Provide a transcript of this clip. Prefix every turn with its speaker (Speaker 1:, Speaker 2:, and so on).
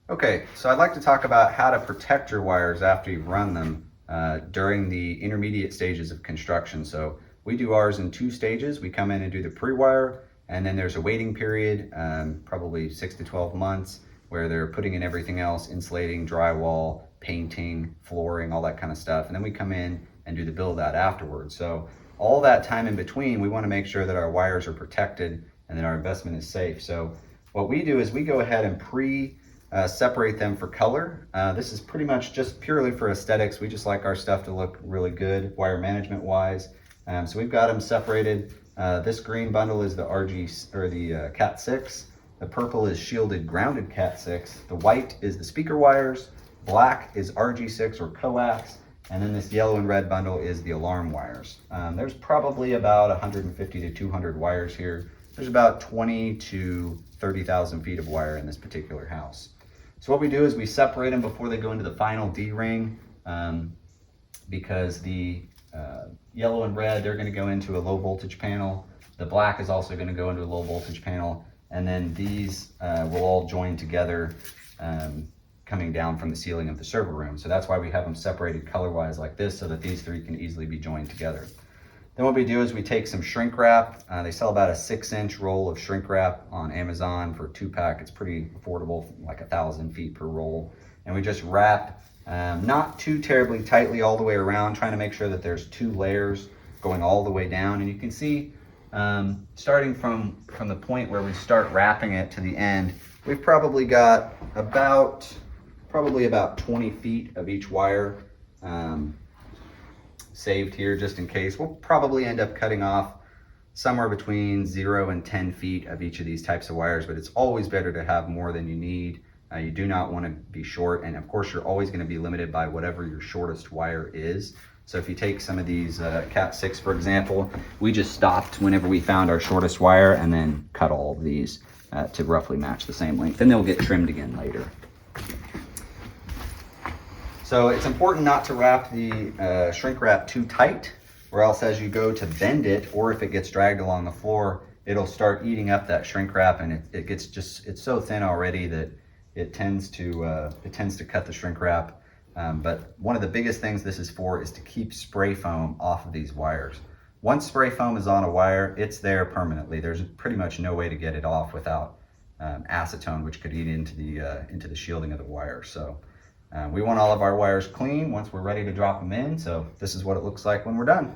Speaker 1: Okay, so I'd like to talk about how to protect your wires after you've run them during the intermediate stages of construction. So we do ours in 2 stages. We come in and do the pre-wire, and then there's a waiting period, probably 6 to 12 months, where they're putting in everything else, insulating, drywall, painting, flooring, all that kind of stuff. And then we come in and do the build out afterwards. So all that time in between, we want to make sure that our wires are protected and that our investment is safe. So what we do is we go ahead and separate them for color. This is pretty much just purely for aesthetics. We just like our stuff to look really good wire management wise. So we've got them separated. This green bundle is the RG or the Cat 6. The purple is shielded grounded Cat 6. The white is the speaker wires. Black is RG6 or coax. And then this yellow and red bundle is the alarm wires. There's probably about 150 to 200 wires here. There's about 20 to 30,000 feet of wire in this particular house. So what we do is we separate them before they go into the final D-ring, because the yellow and red, they're going to go into a low voltage panel. The black is also going to go into a low voltage panel. And then these will all join together coming down from the ceiling of the server room. So that's why we have them separated color-wise like this, so that these 3 can easily be joined together. Then what we do is we take some shrink wrap. They sell about a 6-inch roll of shrink wrap on Amazon for a 2-pack. It's pretty affordable, like 1,000 feet per roll. And we just wrap, not too terribly tightly all the way around, trying to make sure that there's 2 layers going all the way down. And you can see, starting from the point where we start wrapping it to the end, we've probably got about 20 feet of each wire saved here just in case. We'll probably end up cutting off somewhere between 0 and 10 feet of each of these types of wires, but it's always better to have more than you need. You do not want to be short, and of course you're always going to be limited by whatever your shortest wire is. So if you take some of these Cat 6 for example, we just stopped whenever we found our shortest wire and then cut all of these to roughly match the same length, and they'll get trimmed again later. So it's important not to wrap the shrink wrap too tight, or else as you go to bend it, or if it gets dragged along the floor, it'll start eating up that shrink wrap, and it's so thin already that it tends to cut the shrink wrap. But one of the biggest things this is for is to keep spray foam off of these wires. Once spray foam is on a wire, it's there permanently. There's pretty much no way to get it off without acetone, which could eat into the shielding of the wire. So we want all of our wires clean once we're ready to drop them in. So this is what it looks like when we're done.